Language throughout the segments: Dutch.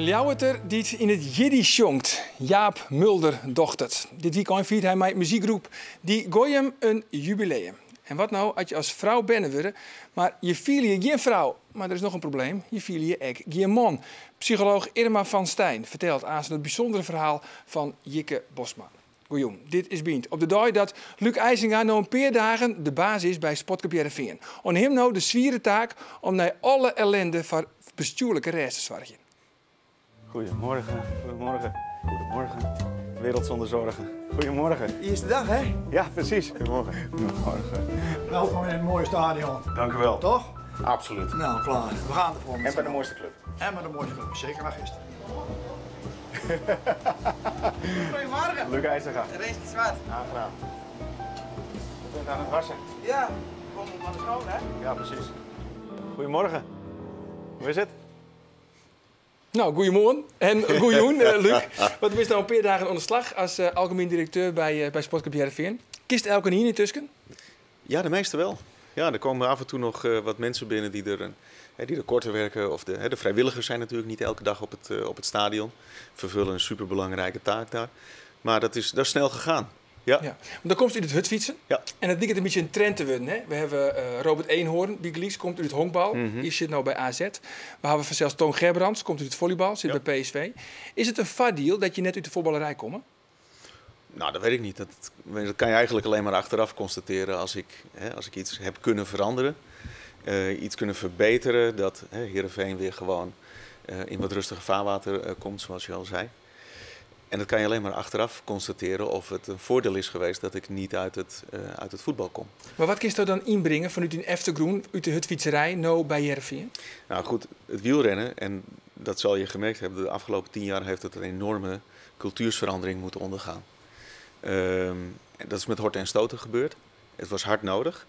Een Ljouwerter die in het Jiddisch jongt. Jaap Mulder docht het. Dit weekend viert hij met muziekgroep die Goyim een jubileum. En wat nou als je als vrouw binnen wordt, maar je viel je geen vrouw. Maar er is nog een probleem, je viel je ook geen man. Psycholoog Irma van Stijn vertelt aan het bijzondere verhaal van Jikke Bosma. Goeiem, dit is Bient. Op de dag dat Luc IJzinga nog een paar dagen de baas is bij Sportclub Heerenveen. En hem nou de zwiere taak om naar alle ellende van bestuurlijke rest te zorgen. Goedemorgen, goedemorgen, goedemorgen. Wereld zonder zorgen. Goedemorgen. Eerste dag, hè? Ja, precies. Goedemorgen. Goedemorgen. Welkom in het mooie stadion. Dank u wel. Toch? Absoluut. Nou, klaar. We gaan ervoor. En bij de mooiste club. En met de mooiste club. Zeker naar gisteren. Goedemorgen. Luc IJzinga. Rees de Zwart. Aangenaam. Je bent aan het wassen. Ja, kom van de school, hè? Ja, precies. Goedemorgen. Hoe is het? Nou, goeiemorgen en goeiejoen, Luc. Want we zijn nou een paar dagen aan de slag als algemeen directeur bij Sportclub Heerenveen. Kist elke hier in tussen? Ja, de meeste wel. Ja, er komen af en toe nog wat mensen binnen die er korter werken. Of de vrijwilligers zijn natuurlijk niet elke dag op het stadion. Vervullen een superbelangrijke taak daar. Maar dat is snel gegaan. Ja. Ja. Dan komt u uit het hutfietsen. Ja. En dat lijkt een beetje een trend te worden. Hè? We hebben Robert Eenhoorn, Bigelies, komt uit het honkbal. Die zit nu bij AZ. We hebben vanzelfs Toon Gerbrands, komt uit het volleybal, zit bij PSV. Is het een vaardeal dat je net uit de voetballerij komt? Nou, dat weet ik niet. Dat kan je eigenlijk alleen maar achteraf constateren als ik iets heb kunnen veranderen. Iets kunnen verbeteren. Dat Heerenveen weer gewoon in wat rustiger vaarwater komt, zoals je al zei. En dat kan je alleen maar achteraf constateren of het een voordeel is geweest dat ik niet uit het voetbal kom. Maar wat kun je dan inbrengen vanuit een Eftergroen, uit de hutfietserij, nou bij Heerenveen? Nou goed, het wielrennen, en dat zal je gemerkt hebben, de afgelopen 10 jaar heeft het een enorme cultuursverandering moeten ondergaan. Dat is met horten en stoten gebeurd. Het was hard nodig.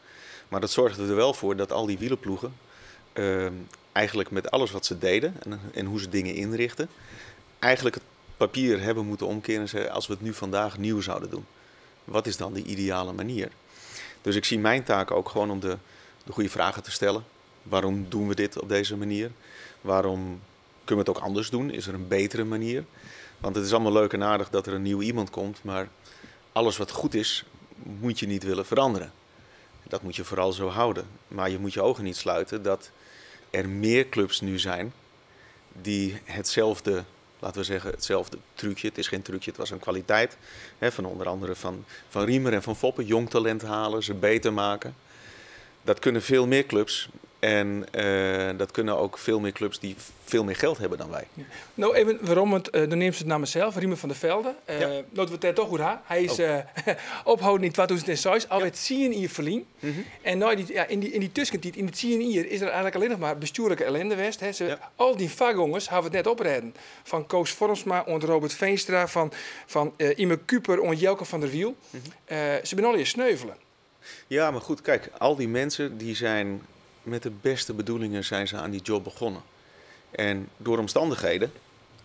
Maar dat zorgde er wel voor dat al die wielerploegen eigenlijk met alles wat ze deden en hoe ze dingen inrichten, eigenlijk het papier hebben moeten omkeren en zeggen, als we het nu vandaag nieuw zouden doen. Wat is dan de ideale manier? Dus ik zie mijn taak ook gewoon om de goede vragen te stellen. Waarom doen we dit op deze manier? Waarom kunnen we het ook anders doen? Is er een betere manier? Want het is allemaal leuk en aardig dat er een nieuw iemand komt, maar alles wat goed is, moet je niet willen veranderen. Dat moet je vooral zo houden. Maar je moet je ogen niet sluiten dat er meer clubs nu zijn die hetzelfde, laten we zeggen, hetzelfde trucje. Het is geen trucje, het was een kwaliteit. Van onder andere van Riemer en van Foppen. Jong talent halen, ze beter maken. Dat kunnen veel meer clubs. En dat kunnen ook veel meer clubs die veel meer geld hebben dan wij. Ja. Nou, even waarom, dan neemt ze het naar mezelf, Riemer van der Velde. Laten we het daar toch goed hebben. Hij is opgehouden in 2006, al het zien hier verlien. En nou, in die tussentijd, in het zien hier, is er eigenlijk alleen nog maar bestuurlijke ellende geweest. Al die vakjongens hebben het net opredden. Van Koos Vormsma, onder Robert Veenstra, van Ime Kuper, onder Jelke van der Wiel. Ze zijn al hier sneuvelen. Ja, maar goed, kijk, al die mensen die zijn met de beste bedoelingen zijn ze aan die job begonnen. En door omstandigheden,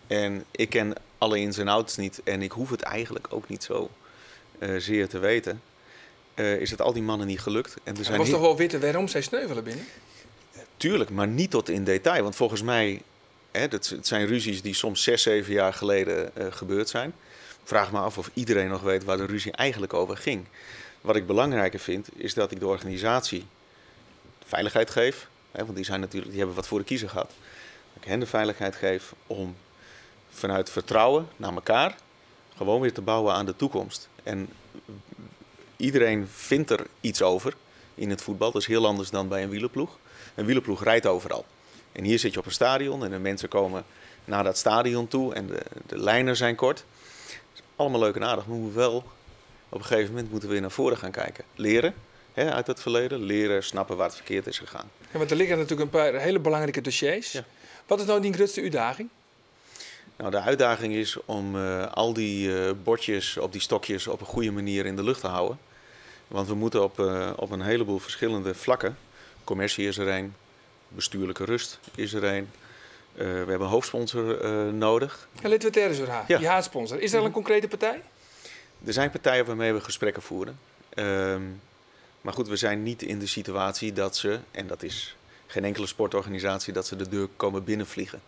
en ik ken alle ins en outs niet en ik hoef het eigenlijk ook niet zo zeer te weten, is het al die mannen niet gelukt. En er zijn was toch wel weten waarom zij sneuvelen binnen? Tuurlijk, maar niet tot in detail. Want volgens mij, het zijn ruzies die soms 6, 7 jaar geleden gebeurd zijn. Ik vraag me af of iedereen nog weet waar de ruzie eigenlijk over ging. Wat ik belangrijker vind, is dat ik de organisatie veiligheid geef. Want die hebben wat voor de kiezer gehad. Dat ik hen de veiligheid geef om vanuit vertrouwen naar elkaar gewoon weer te bouwen aan de toekomst. En iedereen vindt er iets over in het voetbal. Dat is heel anders dan bij een wielerploeg. Een wielerploeg rijdt overal. En hier zit je op een stadion en de mensen komen naar dat stadion toe en de lijnen zijn kort. Allemaal leuk en aardig, maar we moeten wel op een gegeven moment moeten we weer naar voren gaan kijken. Leren uit het verleden, leren, snappen waar het verkeerd is gegaan. Ja, want er liggen natuurlijk een paar hele belangrijke dossiers. Ja. Wat is nou die grootste uitdaging? Nou, de uitdaging is om al die bordjes op die stokjes op een goede manier in de lucht te houden. Want we moeten op een heleboel verschillende vlakken. Commercie is er een, bestuurlijke rust is er een. We hebben een hoofdsponsor nodig. Ja, laten we het eens over gaan. Die haatsponsor. Is er al een concrete partij? Er zijn partijen waarmee we gesprekken voeren. Maar goed, we zijn niet in de situatie dat ze, en dat is geen enkele sportorganisatie, dat ze de deur komen binnenvliegen.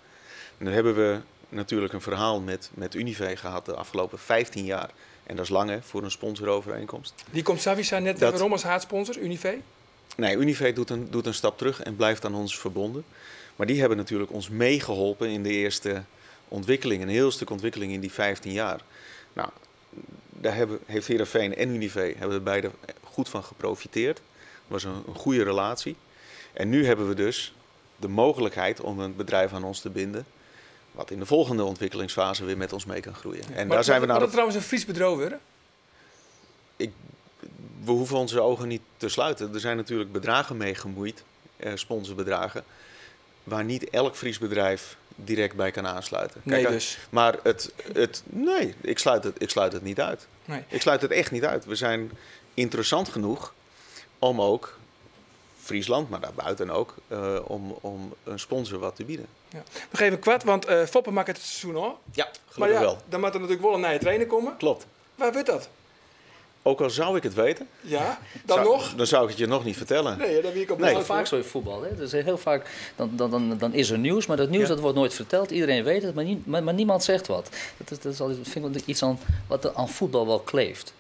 En dan hebben we natuurlijk een verhaal met Unive gehad de afgelopen 15 jaar. En dat is lang hè, voor een sponsorovereenkomst. Die komt Savisa net waarom als haatsponsor, Unive? Nee, Unive doet een stap terug en blijft aan ons verbonden. Maar die hebben natuurlijk ons meegeholpen in de eerste ontwikkeling. Een heel stuk ontwikkeling in die 15 jaar. Nou, daar heeft Heerenveen en Unive hebben er beide goed van geprofiteerd. Het was een goede relatie. En nu hebben we dus de mogelijkheid om een bedrijf aan ons te binden. Wat in de volgende ontwikkelingsfase weer met ons mee kan groeien. En Maar, daar zijn we dat trouwens een Fries bedrijf worden? We hoeven onze ogen niet te sluiten. Er zijn natuurlijk bedragen mee gemoeid, sponsorbedragen, waar niet elk Fries bedrijf direct bij kan aansluiten. Nee, Kijk, dus. Maar nee, ik sluit het niet uit. Nee. Ik sluit het echt niet uit. We zijn interessant genoeg om ook Friesland, maar daarbuiten ook, om een sponsor wat te bieden. Ja. Nog even kwart, want Foppen maakt het seizoen al. Ja, Maar gelukkig ja, wel. dan moet er natuurlijk wel een nieuwe trainer komen. Klopt. Waar wordt dat? Ook al zou ik het weten, Ja, dan nog? dan zou ik het je nog niet vertellen. Nee, daar wie ik op Dat is de vaak zo in voetbal. Hè? Dus heel vaak dan is er nieuws, maar dat nieuws dat wordt nooit verteld. Iedereen weet het, maar niemand zegt wat. Dat is altijd, vind ik iets wat aan voetbal wel kleeft.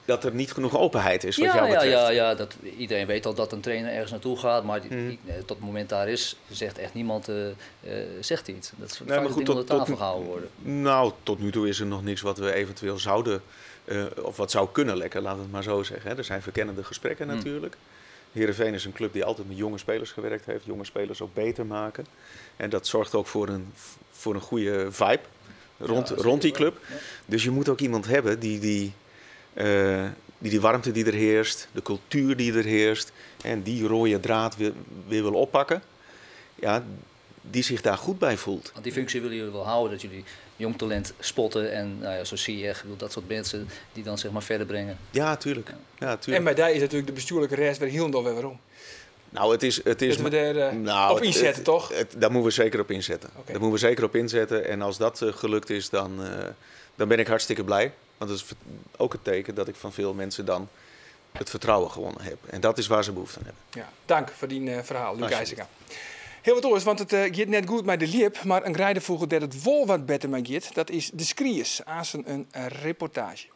Dat er niet genoeg openheid is wat jou betreft. Ja, iedereen weet al dat een trainer ergens naartoe gaat, maar tot het moment daar is, zegt echt niemand zegt iets. Dat is Nee, maar goed, onder de tafel gehouden worden. Nou, tot nu toe is er nog niks wat we eventueel zouden, of wat zou kunnen lekken, laten we het maar zo zeggen. Hè. Er zijn verkennende gesprekken natuurlijk. Heerenveen is een club die altijd met jonge spelers gewerkt heeft, jonge spelers ook beter maken. En dat zorgt ook voor een goede vibe rond die club. Ja. Dus je moet ook iemand hebben die warmte die er heerst, de cultuur die er heerst en die rode draad weer wil oppakken, ja, die zich daar goed bij voelt. Want die functie willen jullie wel houden, dat jullie jong talent spotten en zo zie je echt, dat soort mensen die dan zeg maar verder brengen. Ja, tuurlijk. Ja, tuurlijk. En bij daar is natuurlijk de bestuurlijke rest weer heel weer waarom. Nou, het is dat we daar op inzetten, toch? Daar moeten we zeker op inzetten. Okay. Daar moeten we zeker op inzetten. En als dat gelukt is, dan ben ik hartstikke blij. Want dat is ook het teken dat ik van veel mensen dan het vertrouwen gewonnen heb. En dat is waar ze behoefte aan hebben. Ja, dank voor die verhaal, Luc IJzega. Heel wat oors, want het gaat net goed met de liep, maar een grijdenvogel dat het wel wat beter met gaat, dat is de skriers, aan een reportage.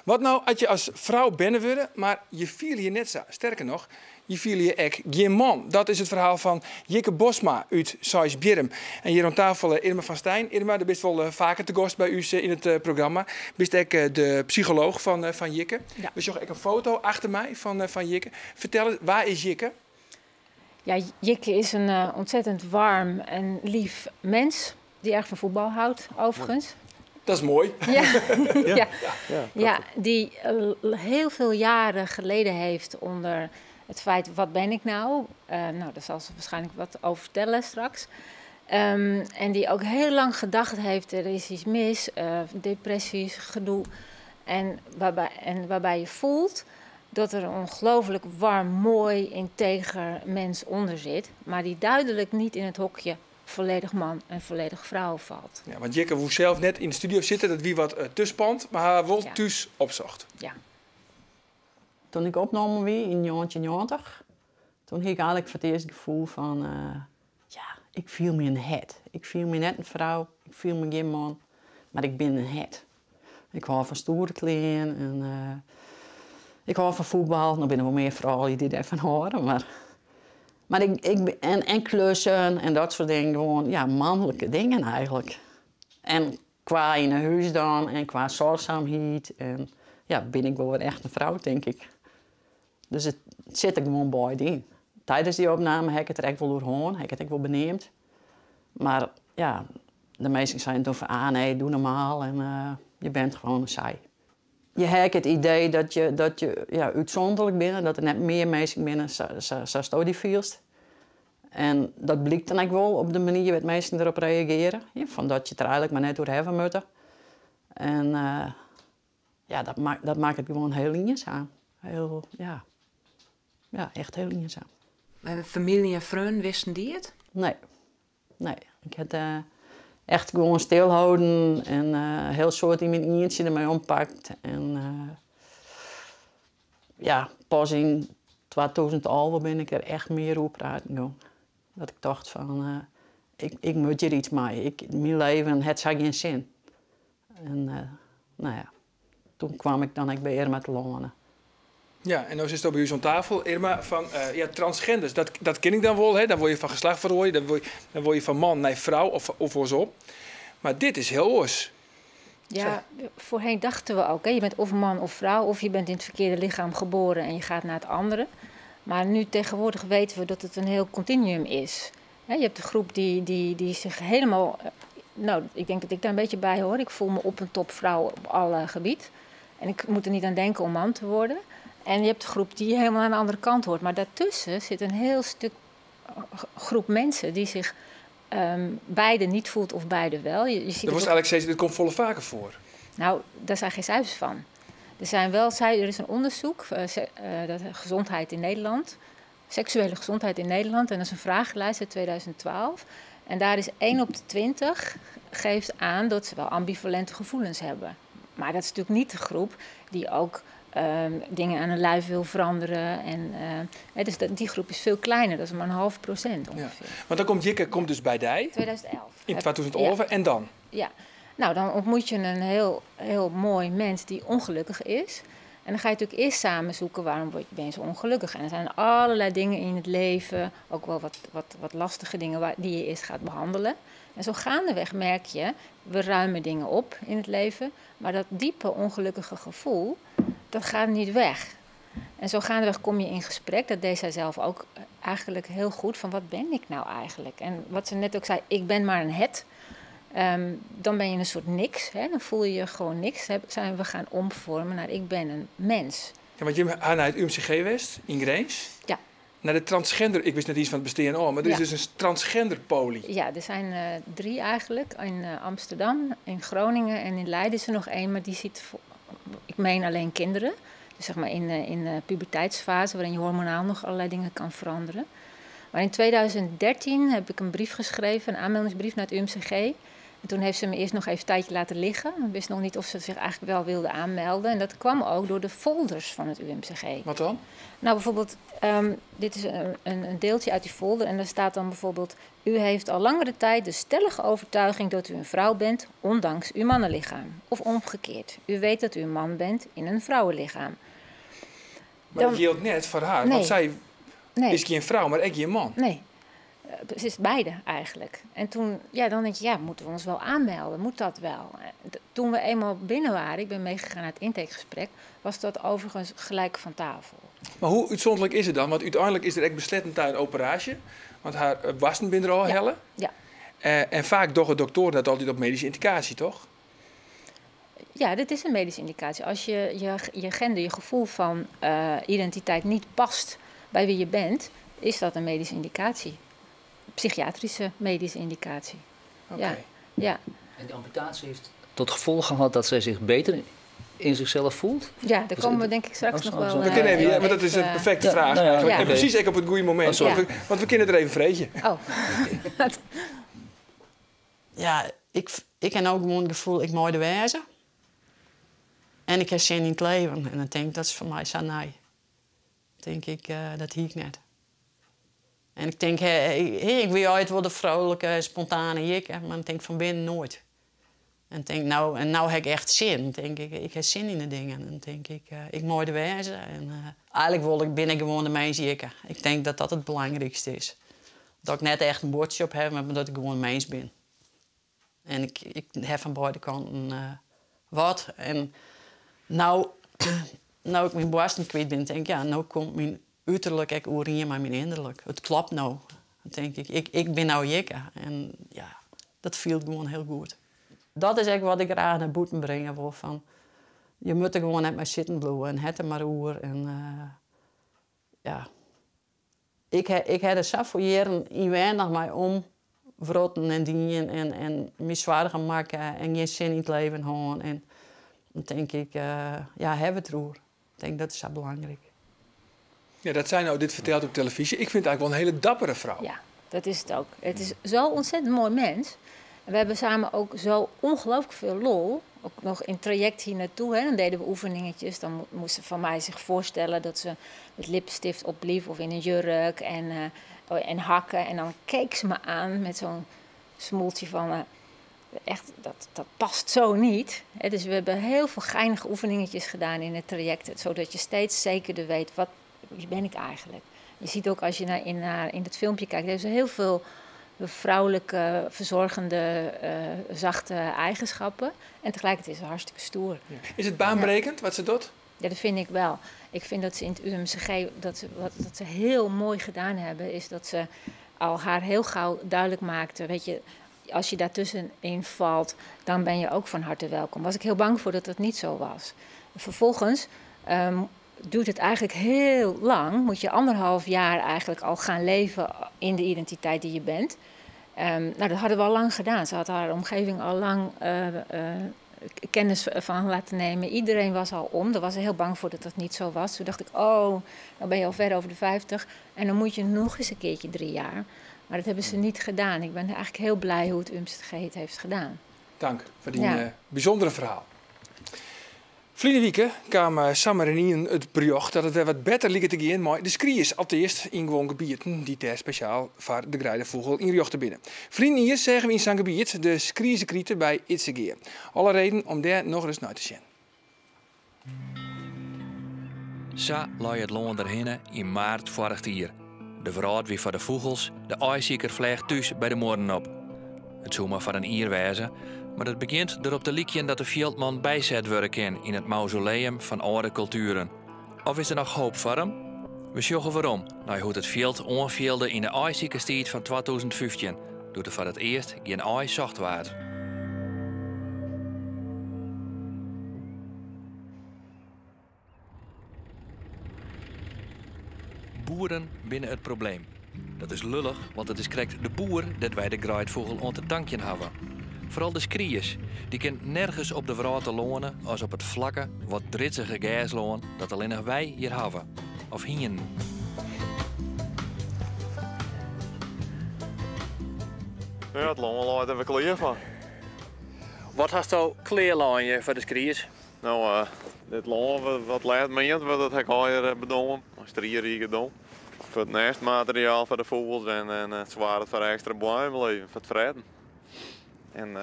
Wat nou als je als vrouw binnen wilde, maar je viel je net zo. Sterker nog, je viel je ek geen man. Dat is het verhaal van Jikke Bosma uit Sais-Bjerrum. En hier aan tafel Irma van Stijn. Irma, dat bent wel vaker te gast bij u in het programma. Bist ook de psycholoog van Jikke. Ja. We zag ook een foto achter mij van Jikke. Vertel eens, waar is Jikke? Ja, Jikke is een ontzettend warm en lief mens. Die erg van voetbal houdt, overigens. Dat is mooi. Ja, die heel veel jaren geleden heeft onder het feit, wat ben ik nou? Nou, daar zal ze waarschijnlijk wat over vertellen straks. En die ook heel lang gedacht heeft, er is iets mis, depressies, gedoe. En waarbij je voelt dat er een ongelooflijk warm, mooi, integer mens onder zit. Maar die duidelijk niet in het hokje volledig man en volledig vrouw valt. Ja, want Jikke woest zelf net in de studio zitten, dat wie wat tussenpand, maar haar wel thuis opzocht. Ja. Toen ik opgenomen werd in 1990, toen had ik eigenlijk voor het eerst het gevoel van, ik viel me een het. Ik viel me net een vrouw, ik viel me geen man, maar ik ben een het. Ik hou van stoere kleren en ik hou van voetbal. Nou ben er wel meer vrouwen die daarvan horen, maar en klussen en dat soort dingen, gewoon mannelijke dingen eigenlijk. En qua in een huis dan en qua zorgzaamheid en ben ik wel weer echt een vrouw, denk ik. Dus het zit er gewoon bij in. Tijdens die opname heb ik het er echt wel doorheen, heb ik het echt wel beneemd. Maar ja, de meesten zijn dan van, nee, doe normaal en je bent gewoon een saai. Je hebt het idee dat je uitzonderlijk bent, dat er net meer mensen binnen zoals die vielst. En dat blijkt dan ook wel op de manier waarop mensen erop reageren. Ja, van dat je het er eigenlijk maar net door hebben moeten. En dat maakt het gewoon heel eenzaam. Heel, echt heel eenzaam. Maar familie en vrienden, wisten die het? Nee. Ik had echt gewoon stilhouden en heel soort in mijn eentje ermee ompakt. En pas in 2011 ben ik er echt meer op praten. Dat ik dacht van, ik moet hier iets mee. Mijn leven heeft geen zin. En nou ja, toen kwam ik dan bij Irma te wonen. Ja, en nu zit het bij u zo'n tafel. Irma, van transgenders, dat ken ik dan wel. Hè? Dan word je van geslacht verrooien, dan word je van man naar vrouw of zo. Maar dit is heel oors. Ja, voorheen dachten we ook, hè, je bent of man of vrouw, of je bent in het verkeerde lichaam geboren en je gaat naar het andere. Maar nu tegenwoordig weten we dat het een heel continuum is. Je hebt de groep die zich helemaal... Nou, ik denk dat ik daar een beetje bij hoor. Ik voel me op een top vrouw op alle gebied. En ik moet er niet aan denken om man te worden. En je hebt de groep die helemaal aan de andere kant hoort. Maar daartussen zit een heel stuk groep mensen die zich beide niet voelt of beide wel. Je ziet eigenlijk steeds, dit komt volle vaker voor. Nou, daar zijn geen cijfers van. Er is een onderzoek, dat gezondheid in Nederland, seksuele gezondheid in Nederland. En dat is een vragenlijst uit 2012. En daar is 1 op de 20 geeft aan dat ze wel ambivalente gevoelens hebben. Maar dat is natuurlijk niet de groep die ook dingen aan hun lijf wil veranderen. Dus die groep is veel kleiner, dat is maar 0,5% ongeveer. Ja. Maar dan komt Jikke dus bij die. 2011. In 2011 en dan? Ja. Nou, dan ontmoet je een heel mooi mens die ongelukkig is. En dan ga je natuurlijk eerst samen zoeken waarom ben je zo ongelukkig. En er zijn allerlei dingen in het leven, ook wel wat lastige dingen die je eerst gaat behandelen. En zo gaandeweg merk je, we ruimen dingen op in het leven. Maar dat diepe ongelukkige gevoel, dat gaat niet weg. En zo gaandeweg kom je in gesprek. Dat deed zij zelf ook eigenlijk heel goed. Van wat ben ik nou eigenlijk? En wat ze net ook zei, ik ben maar een het. Dan ben je een soort niks. Hè? Dan voel je je gewoon niks. Zijn we gaan omvormen naar ik ben een mens. Ja, want je gaat naar het UMCG West in Grains. Ja. Naar de transgender, ik wist net iets van het bestaan, maar er is dus een transgenderpolie. Ja, er zijn 3 eigenlijk. In Amsterdam, in Groningen en in Leiden is er nog 1, maar die ziet, ik meen alleen kinderen. Dus zeg maar in de puberteitsfase, waarin je hormonaal nog allerlei dingen kan veranderen. Maar in 2013 heb ik een brief geschreven, een aanmeldingsbrief naar het UMCG. En toen heeft ze me eerst nog even een tijdje laten liggen. Ik wist nog niet of ze zich eigenlijk wel wilde aanmelden. En dat kwam ook door de folders van het UMCG. Wat dan? Nou, bijvoorbeeld, dit is een deeltje uit die folder. En daar staat dan bijvoorbeeld: u heeft al langere tijd de stellige overtuiging dat u een vrouw bent, ondanks uw mannenlichaam. Of omgekeerd. U weet dat u een man bent in een vrouwenlichaam. Maar dat geldt net voor haar, want zij is geen vrouw, maar ik geen man. Nee. Het is beide eigenlijk. En toen, dan denk je, moeten we ons wel aanmelden? Moet dat wel? Toen we eenmaal binnen waren, ik ben meegegaan naar het intakegesprek, was dat overigens gelijk van tafel. Maar hoe uitzonderlijk is het dan? Want uiteindelijk is er echt beslettend bij een operatie. Want haar wassen binnen er al helle. Ja. En vaak doen de doktoren dat altijd op medische indicatie, toch? Ja, dit is een medische indicatie. Als je gender, je gevoel van identiteit niet past bij wie je bent, is dat een medische indicatie. Psychiatrische medische indicatie. Okay. Ja. En die amputatie heeft tot gevolg gehad dat zij zich beter in zichzelf voelt? Ja, daar komen we denk ik straks nog wel... We kunnen even, maar dat is een perfecte vraag. En precies ook op het goede moment. Want we kunnen er even vreetje. Oh. Ja, ik heb ook gewoon het gevoel, ik moet er wezen. En ik heb zin in het leven. En dan denk ik, dat is voor mij zo nee. Denk ik, dat hier ik net. En ik denk, ik wil ooit wel de vrolijke, spontane jikke, maar ik denk van binnen nooit. En ik denk, nou heb ik echt zin. Denk ik heb zin in de dingen. En denk ik moet er wezen. En eigenlijk ben ik gewoon de mens jikke. Ik denk dat dat het belangrijkste is. Dat ik net echt een bordje op heb, maar dat ik gewoon een mens ben. En ik heb van beide kanten wat. En nou ik mijn borst kwijt ben, denk ik, nou komt mijn uiterlijk ook overeen met mijn innerlijk. Het klopt nou, denk ik. Ik ben nou jikke. En ja, dat voelt gewoon heel goed. Dat is echt wat ik graag naar buiten brengen wil. Van, je moet er gewoon net maar zitten bloeien en het er maar oer. En ja. Ik heb er zo voor jaren in weinig mee om vrotten en dienen en me zwaar gaan maken en geen zin in het leven houden. En dan denk ik, hebben we het roer. Ik denk dat is zo belangrijk. Ja, dat zij nou dit vertelt op televisie. Ik vind het eigenlijk wel een hele dappere vrouw. Ja, dat is het ook. Het is zo'n ontzettend mooi mens. En we hebben samen ook zo ongelooflijk veel lol. Ook nog in het traject hier naartoe. Hè. Dan deden we oefeningetjes. Dan moest ze van mij zich voorstellen dat ze met lipstift opliep of in een jurk en hakken. En dan keek ze me aan met zo'n smoeltje van... echt, dat past zo niet. Dus we hebben heel veel geinige oefeningetjes gedaan in het traject. Zodat je steeds zekerder weet, wie ben ik eigenlijk? Je ziet ook als je in het filmpje kijkt, er zijn heel veel vrouwelijke, verzorgende, zachte eigenschappen. En tegelijkertijd is het hartstikke stoer. Ja. Is het baanbrekend wat ze doet? Ja, dat vind ik wel. Ik vind dat ze in het UMCG, wat ze heel mooi gedaan hebben, is dat ze al haar heel gauw duidelijk maakte, weet je, als je daartussenin valt, dan ben je ook van harte welkom. Was ik heel bang voor dat dat niet zo was. Vervolgens duurt het eigenlijk heel lang. Moet je 1,5 jaar eigenlijk al gaan leven in de identiteit die je bent. Nou, dat hadden we al lang gedaan. Ze had haar omgeving al lang kennis van laten nemen. Iedereen was al om. Daar was ze heel bang voor dat dat niet zo was. Toen dacht ik, dan ben je al ver over de 50. En dan moet je nog eens een keertje 3 jaar. Maar dat hebben ze niet gedaan. Ik ben eigenlijk heel blij hoe het UMCG het heeft gedaan. Dank voor die bijzondere verhaal. Vliede weken kwam Sammer en Ian het bericht dat het weer wat beter liep te gaan, maar de skriers allereerst in gewoon gebieden die daar speciaal voor de Greidevogel in Rjochten binnen. Vrienden hier zeggen we in zijn gebied de skriezenkrieten bij Itzegeer. Alle reden om daar nog eens naar te zien. Sa lag het loon erheen in maart vorig jaar. De vrouw wie voor de vogels, de ijzieker vliegt thuis bij de moorden op. Het zou maar voor een ier wezen, maar het begint erop te liekjen dat de veldman bijzet worden kan in het mausoleum van oude culturen. Of is er nog hoop voor hem? We zoeken waarom, naar hoe het veld onveelde in de ijziekerstijd van 2015, doet er voor het eerst geen ijs zacht waard. Boeren binnen het probleem. Dat is lullig, want het is correct de boer dat wij de graaidvogel aan te tankje hebben. Vooral de skriers, die kunnen nergens op de wraten lonen als op het vlakke, wat dritsige gasloon dat alleen nog wij hier hebben. Of hien. Ja, het loon laat even kleer van. Wat hast u kleerlijn voor de skriers? Nou, dit loon wat laat meent, dat heb ik al bedoeld. Als 3 jaar gedaan. Voor het nestmateriaal voor de vogels en het zware voor extra blijven, voor het vreten. En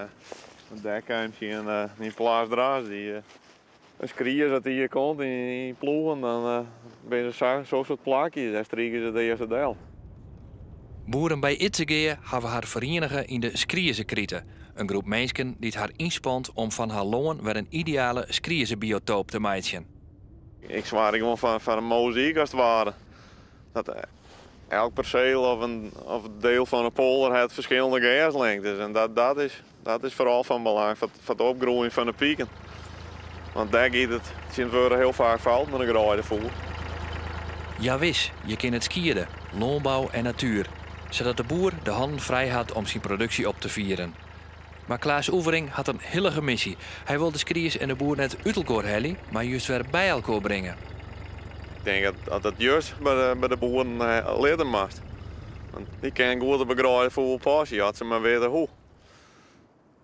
daar kan je in plaats draas die skriers dat hier komt in ploegen, dan ben je zo'n soort plakjes, daar strieken ze de eerste deel. Boeren bij Itzegeer hebben haar verenigen in de skrierzenkrieten. Een groep mensen die het haar inspant om van haar loon weer een ideale skrierzebiotoop te maken. Ik zwaar gewoon van een mozaïek als het ware. Dat elk perceel of deel van een polder heeft verschillende gaslengtes. En dat is vooral van belang voor het opgroeien van de pieken. Want daar gaat het sinds heel vaak fout met een graaidevogel. Ja wis, je kent het skieren, landbouw en natuur. Zodat de boer de handen vrij had om zijn productie op te vieren. Maar Klaas Oevering had een hillige missie. Hij wil de skriers en de boer net uit elkaar hellen, maar juist weer bij elkaar brengen. Ik denk dat het juist bij de boeren leren mag. Want die kan goed begraaien voor passie, had ze maar weten hoe.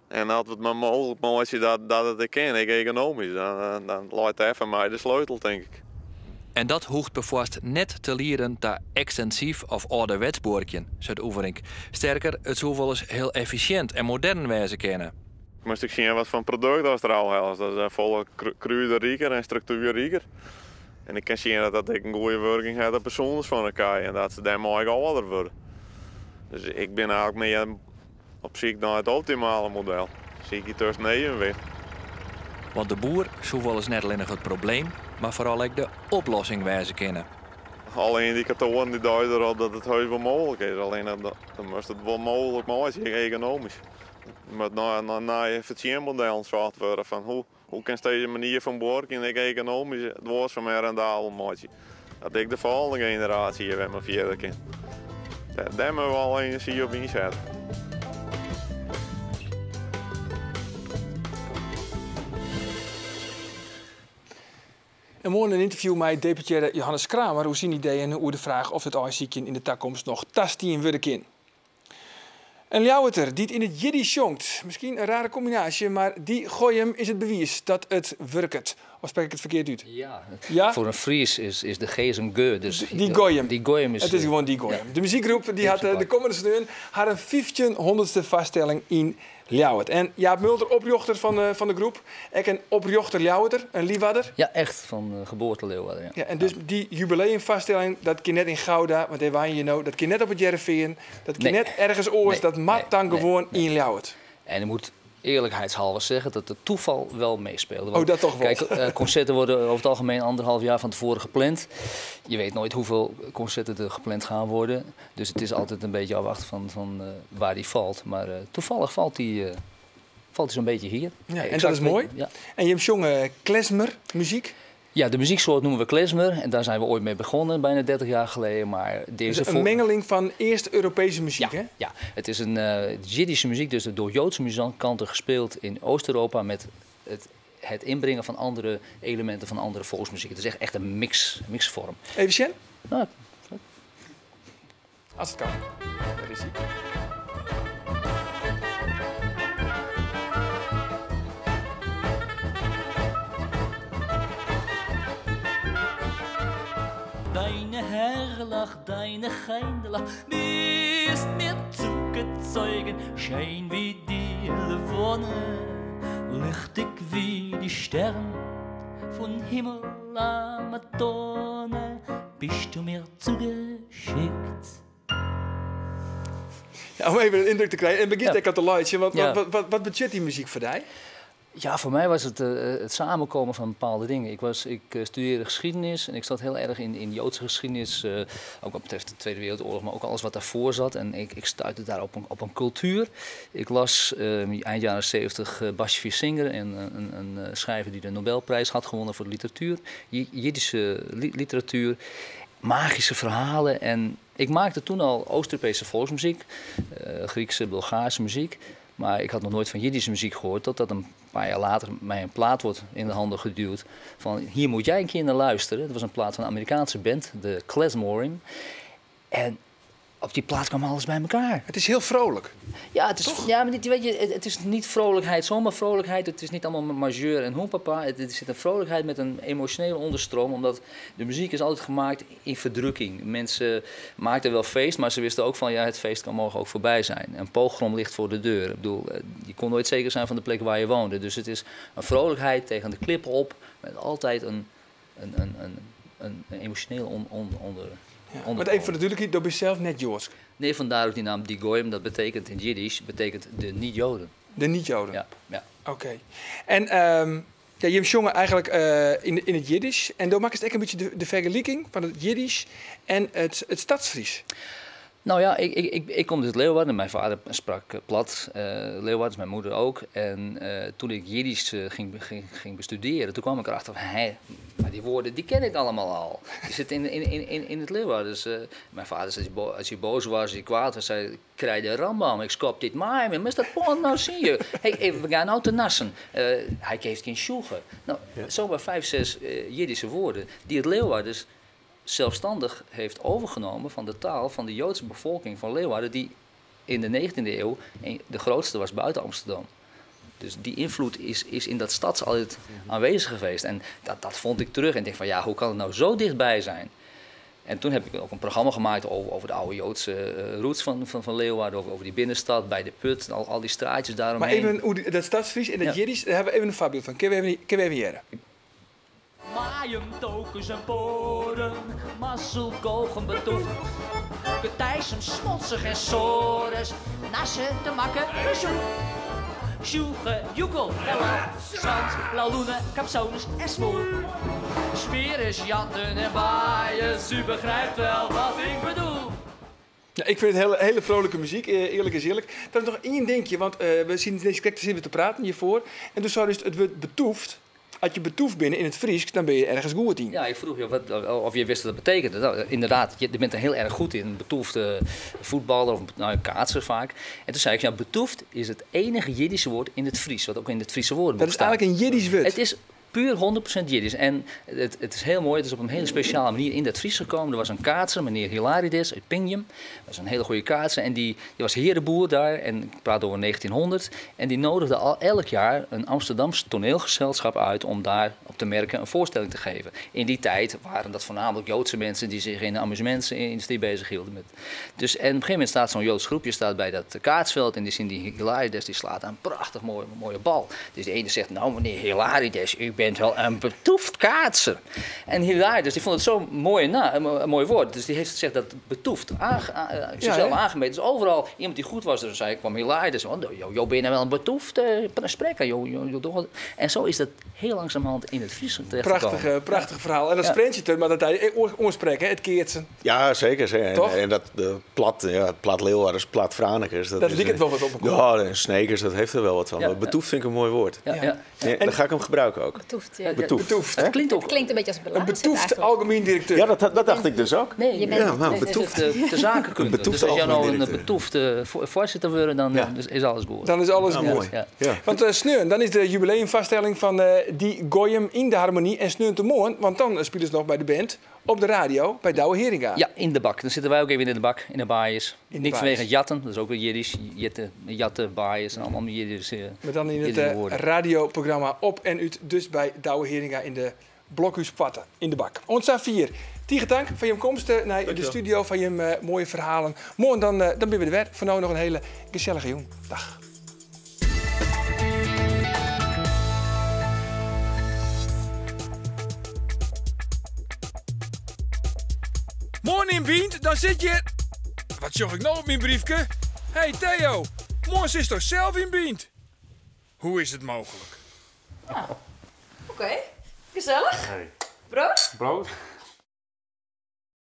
En als het maar mogelijk is dat het kan, economisch, dan laat hij van mij de sleutel, denk ik. En dat hoeft bevoorst net te leren te extensief of ouderwets boertje, zei Oevering. Sterker, het zou wel eens heel efficiënt en modern wezen kennen. Moest ik zien wat voor product als er al is. Dat is volle kruidenrijker en structuurrijker. En ik kan zien dat dat een goede werking heeft op persoons van elkaar en dat ze daarmee ouder worden. Dus ik ben eigenlijk meer op zoek naar het optimale model. Zie ik tussen nevenweg. Want de boer zou wel eens net alleen nog het probleem, maar vooral ook de oplossing wijzen kennen. Alle indicatoren die duiden erop dat het heus wel mogelijk is. Alleen dan moest het wel mogelijk zijn, economisch. Maar naar je verdienmodel zocht worden van hoe kan deze manier van werken en economisch het woord van mij rendabel maken. Dat ik de volgende generatie weer maar verder kan. Daar moeten we al energie op inzetten. En morgen een interview met deputaire Johannes Kramer over zijn ideeën over de vraag of het ijsziekje in de toekomst nog tastien worden kan. Een Ljouwerter die het in het Jiddisch zongt. Misschien een rare combinatie, maar die Goyim is het bewijs dat het werkt. Of spreek ik het verkeerd uit? Ja, voor een Fries is de G een G. Dus die Goyim. Die Goyim is... Het is gewoon die Goyim. Ja. De muziekgroep die had de komende steun had een 1500ste vaststelling in Ljouwert. En Jaap Mulder, oprichter van de groep. Ik een oprichter Ljouwerter, een Liefhadder. Ja, echt van geboorte Leeuwarden. Ja. Ja, en dus die jubileumvaststelling, dat kan net in Gouda, want daar waren je nou, dat kan net op het Jereveen, dat kan net ergens oors, dat mag dan gewoon in Ljouwert. En je moet eerlijkheidshalve zeggen dat het toeval wel meespeelde. Want, dat toch wel. Kijk, concerten worden over het algemeen 1,5 jaar van tevoren gepland. Je weet nooit hoeveel concerten er gepland gaan worden. Dus het is altijd een beetje afwachten van waar die valt. Maar toevallig valt die zo'n beetje hier. Ja, en dat is mooi. Ja. En je hebt zongen klezmer muziek. Ja, de muzieksoort noemen we klezmer. En daar zijn we ooit mee begonnen, bijna 30 jaar geleden. Maar deze dus een mengeling van eerst Europese muziek, hè? Ja, het is een Jiddische muziek, dus door Joodse muzikanten gespeeld in Oost-Europa met het inbrengen van andere elementen van andere volksmuziek. Het is echt een mixvorm. Even Sjen? Nou, als het kan. Daar is hij. Deine Herrlach, deine Geindelach, bist mir zugezeugen, schein wie die Wonne, lichtig wie die Stern, von Himmel am Madonna, bist du mir zugeschickt. Ja, om even een indruk te krijgen, en begint ik aan te luisteren, wat betekent die muziek voor jou? Ja, voor mij was het samenkomen van bepaalde dingen. Ik studeerde geschiedenis en ik zat heel erg in Joodse geschiedenis, ook wat betreft de Tweede Wereldoorlog, maar ook alles wat daarvoor zat. En ik stuitte daar op een cultuur. Ik las eind jaren 70 Basje Singer, een schrijver die de Nobelprijs had gewonnen voor de literatuur, Jiddische literatuur, magische verhalen. En ik maakte toen al Oost-Europese volksmuziek, Griekse, Bulgaarse muziek. Maar ik had nog nooit van Jiddische muziek gehoord, totdat een paar jaar later mij een plaat wordt in de handen geduwd. Van hier moet jij een keer naar luisteren. Dat was een plaat van een Amerikaanse band, de Klezmorim. En op die plaat kwam alles bij elkaar. Het is heel vrolijk. Ja, het is, maar weet je, het is niet vrolijkheid, zomaar vrolijkheid. Het is niet allemaal majeur en hoenpapa. Er zit een vrolijkheid met een emotionele onderstroom. Omdat de muziek is altijd gemaakt in verdrukking. Mensen maakten wel feest, maar ze wisten ook van ja, het feest kan morgen ook voorbij zijn. Een pogrom ligt voor de deur. Ik bedoel, je kon nooit zeker zijn van de plek waar je woonde. Dus het is een vrolijkheid tegen de klippen op. Met altijd een emotioneel onder. Ja, maar even voor de duidelijkheid, dat ben je zelf net Joods. Nee, vandaar ook die naam die Goyim, dat betekent in Jiddisch, betekent de niet-Joden. De niet-Joden? Ja. Oké. En je hebt zongen eigenlijk in het Jiddisch. En dan maak je echt een beetje de vergelijking van het Jiddisch en het Stadsfries. Nou ja, ik kom dus uit Leeuwarden. Mijn vader sprak plat, Leeuwardens, mijn moeder ook. En toen ik Jiddisch ging bestuderen, toen kwam ik erachter van, maar die woorden, die ken ik allemaal al. Die zitten in het Leeuwardens. Mijn vader zei, als hij boos was, als hij kwaad was, zei krijg de Rambam, ik skop dit maar, maar Mr. Pond, nou zie je. We gaan nou te nassen. Hij geeft geen sjoegen. Nou, zomaar 5, 6 Jiddische woorden die het Leeuwardens zelfstandig heeft overgenomen van de taal van de Joodse bevolking van Leeuwarden, die in de 19e eeuw de grootste was buiten Amsterdam. Dus die invloed is in dat stad altijd aanwezig geweest. En dat vond ik terug en dacht van ja, hoe kan het nou zo dichtbij zijn? En toen heb ik ook een programma gemaakt over de oude Joodse roots van Leeuwarden, over die binnenstad, bij de Put, al die straatjes daaromheen. Maar even dat Stadsfries en dat Jiddisch, daar hebben we even een voorbeeld van. Kunnen we even hier? Maaien, tokens en poren, mazzelkogen betoefd. Getijsen, smotsig en sores, nassen te makken, bezoek. Sjoegen, joekel, ella, zand, laloenen, capsones en smoel. Smeren, jatten en waaien, u begrijpt wel wat ik bedoel. Ja, ik vind het hele vrolijke muziek, eerlijk is eerlijk. Dan nog één dingje, want we zien deze kerk zitten te praten hiervoor. En toen zou dus het woord betoefd. Als je betoefd bent in het Fries, dan ben je ergens goed in. Ja, ik vroeg je of je wist wat dat betekende. Nou, inderdaad, je bent er heel erg goed in. Betoefde voetballer of kaatser vaak. En toen zei ik, ja, betoefd is het enige Jiddische woord in het Fries. Wat ook in het Friese woordenboek staat. Dat is eigenlijk een Jiddisch woord. Het is puur 100% Jiddisch. En het is heel mooi, het is op een hele speciale manier in dat Fries gekomen. Er was een kaatser, meneer Hilarides uit Pingjum. Dat was een hele goede kaatser. En die was herenboer daar, en ik praat over 1900. En die nodigde elk jaar een Amsterdams toneelgezelschap uit om daar op te merken een voorstelling te geven. In die tijd waren dat voornamelijk Joodse mensen die zich in de amusementsindustrie bezighielden. Dus, en op een gegeven moment staat zo'n Joods groepje bij dat kaatsveld en die zien die Hilarides, die slaat een prachtig mooie bal. Dus de ene zegt, nou meneer Hilarides, u bent wel een betoefd kaatser. En Hilarides, die vond het zo'n mooi woord. Dus die heeft gezegd dat betoefd, zichzelf aangemeten. Dus overal iemand die goed was, dus zei kwam Hilarides, jo ben je wel een betoefd spreker. En zo is dat heel langzamerhand in het Fries terechtgekomen. Prachtig verhaal. En dat sprint je maar dat hij oorspreken, het keertsen. Ja, zeker. En dat plat Leeuwarders, plat Franeker. Dat liep het wel wat op elkaar. Ja, en Snekers, dat heeft er wel wat van. Ja. Betoefd vind ik een mooi woord. En dan ga ik hem gebruiken ook. Betoefd, ja. Betoefd. Het klinkt een beetje als een betoefd algemeen directeur. Ja, dat dacht ik dus ook. Nee, je bent betoefd. De zakenkunde. Dus als je nou een betoefde voorzitter wordt, dan is alles goed. Dan is alles goed. Mooi. Ja. Want Sneun, dan is de jubileumvaststelling van die Goyim in de harmonie en Sneun te mooi, want dan spelen ze nog bij de band op de radio bij Douwe Heringa. Ja, in de bak. Dan zitten wij ook even in de bak, in de baaiers. Niet vanwege het jatten, dat is ook weer Jiddisch. Jatten, baaiers en allemaal Jiddisch. Maar dan in het radioprogramma op en uit, dus bij Douwe Heringa in de Blokhuispatten in de bak. Ons 4. Tiege dank van je komst naar de studio, van je mooie verhalen. Morgen dan ben we er weer. Voor nu nog een hele gezellige jong. Dag. Morgen in Bient, dan zit je... Wat zocht ik nou op mijn briefje? Hey Theo, morgen is toch zelf in Bient? Hoe is het mogelijk? Oké. Gezellig. Hey. Brood? Brood?